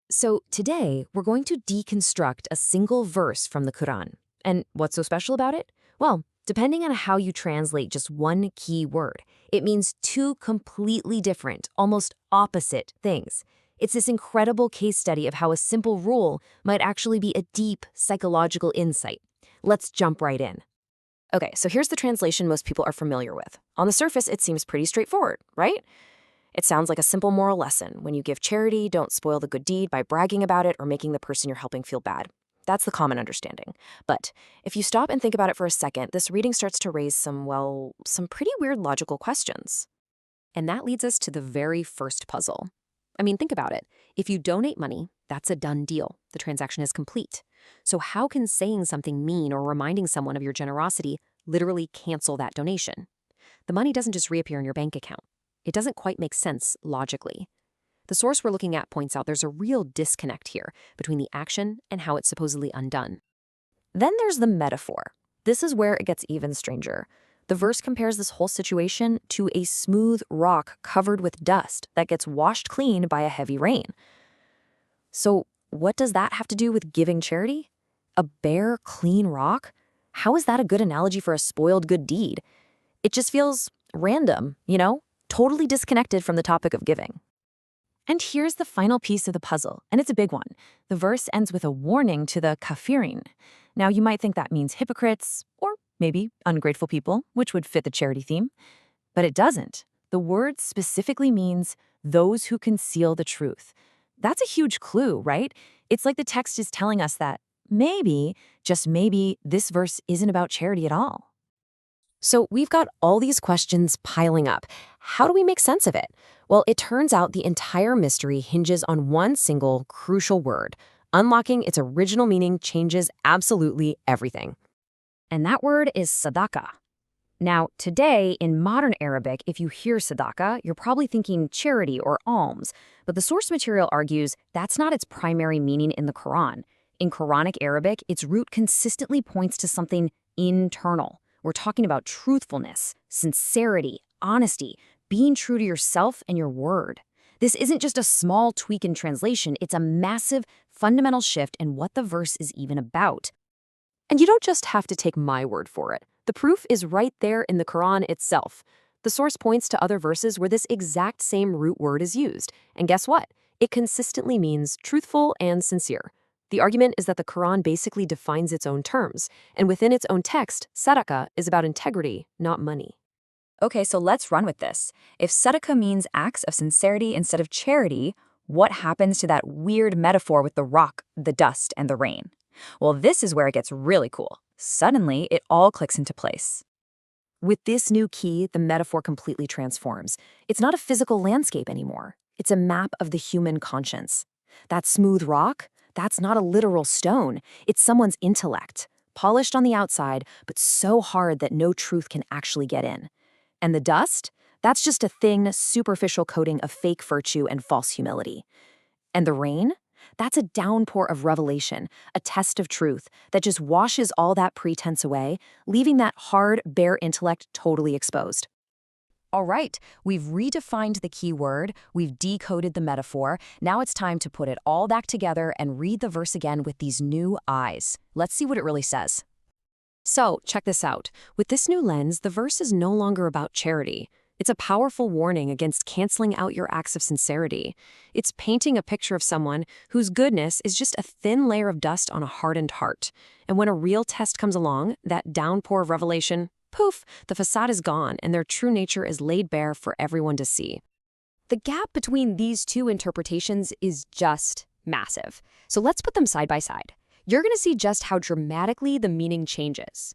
So today, we're going to deconstruct a single verse from the Quran. And what's so special about it? Well, depending on how you translate just one key word, it means two completely different, almost opposite things. It's this incredible case study of how a simple rule might actually be a deep psychological insight. Let's jump right in. Okay, so here's the translation most people are familiar with. On the surface, it seems pretty straightforward, right? It sounds like a simple moral lesson. When you give charity, don't spoil the good deed by bragging about it or making the person you're helping feel bad. That's the common understanding. But if you stop and think about it for a second, this reading starts to raise some pretty weird logical questions. And that leads us to the very first puzzle. I mean, think about it. If you donate money, that's a done deal. The transaction is complete. So how can saying something mean or reminding someone of your generosity literally cancel that donation? The money doesn't just reappear in your bank account. It doesn't quite make sense logically. The source we're looking at points out there's a real disconnect here between the action and how it's supposedly undone. Then there's the metaphor. This is where it gets even stranger. The verse compares this whole situation to a smooth rock covered with dust that gets washed clean by a heavy rain. So what does that have to do with giving charity? A bare, clean rock? How is that a good analogy for a spoiled good deed? It just feels random, totally disconnected from the topic of giving. And here's the final piece of the puzzle, and it's a big one. The verse ends with a warning to the kafirin. Now, you might think that means hypocrites, or maybe ungrateful people, which would fit the charity theme. But it doesn't. The word specifically means those who conceal the truth. That's a huge clue, right? It's like the text is telling us that maybe, just maybe, this verse isn't about charity at all. So we've got all these questions piling up. How do we make sense of it? Well, it turns out the entire mystery hinges on one single crucial word. Unlocking its original meaning changes absolutely everything. And that word is Sadaqa. Now, today, in modern Arabic, if you hear Sadaqa, you're probably thinking charity or alms. But the source material argues that's not its primary meaning in the Quran. In Quranic Arabic, its root consistently points to something internal. We're talking about truthfulness, sincerity, honesty, being true to yourself and your word. This isn't just a small tweak in translation, it's a massive, fundamental shift in what the verse is even about. And you don't just have to take my word for it. The proof is right there in the Quran itself. The source points to other verses where this exact same root word is used. And guess what? It consistently means truthful and sincere. The argument is that the Quran basically defines its own terms, and within its own text, Sadaqa is about integrity, not money. Okay, so let's run with this. If Sadaqa means acts of sincerity instead of charity, what happens to that weird metaphor with the rock, the dust, and the rain? Well, this is where it gets really cool. Suddenly, it all clicks into place. With this new key, the metaphor completely transforms. It's not a physical landscape anymore. It's a map of the human conscience. That smooth rock? That's not a literal stone. It's someone's intellect, polished on the outside, but so hard that no truth can actually get in. And the dust? That's just a thin, superficial coating of fake virtue and false humility. And the rain? That's a downpour of revelation, a test of truth that just washes all that pretense away, leaving that hard, bare intellect totally exposed. All right, we've redefined the key word, we've decoded the metaphor. Now it's time to put it all back together and read the verse again with these new eyes. Let's see what it really says. So, check this out. With this new lens, the verse is no longer about charity. It's a powerful warning against canceling out your acts of sincerity. It's painting a picture of someone whose goodness is just a thin layer of dust on a hardened heart. And when a real test comes along, that downpour of revelation, poof, the facade is gone and their true nature is laid bare for everyone to see. The gap between these two interpretations is just massive. So let's put them side by side. You're going to see just how dramatically the meaning changes.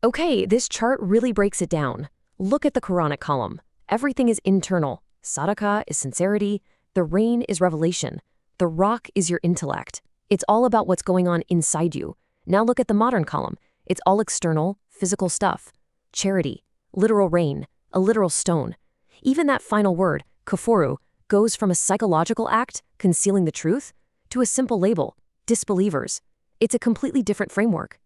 Okay, this chart really breaks it down. Look at the Quranic column. Everything is internal. Sadaqa is sincerity. The rain is revelation. The rock is your intellect. It's all about what's going on inside you. Now look at the modern column. It's all external, physical stuff. Charity, literal rain, a literal stone. Even that final word, kufuru, goes from a psychological act, concealing the truth, to a simple label, disbelievers. It's a completely different framework.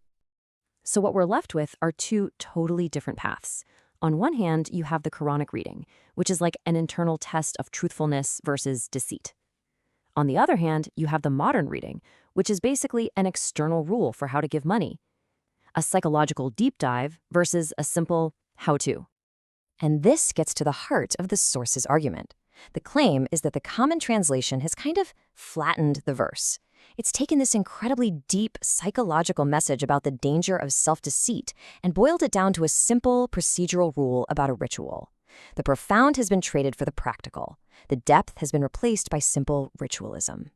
So what we're left with are two totally different paths. On one hand, you have the Quranic reading, which is like an internal test of truthfulness versus deceit. On the other hand, you have the modern reading, which is basically an external rule for how to give money, a psychological deep dive versus a simple how-to. And this gets to the heart of the source's argument. The claim is that the common translation has kind of flattened the verse. It's taken this incredibly deep psychological message about the danger of self-deceit and boiled it down to a simple procedural rule about a ritual. The profound has been traded for the practical. The depth has been replaced by simple ritualism.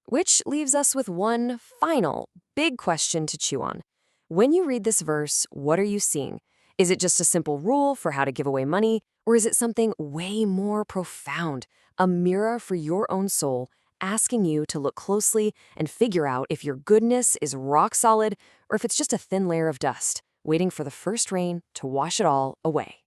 Which leaves us with one final, big question to chew on. When you read this verse, what are you seeing? Is it just a simple rule for how to give away money, or is it something way more profound, a mirror for your own soul, asking you to look closely and figure out if your goodness is rock solid or if it's just a thin layer of dust, waiting for the first rain to wash it all away?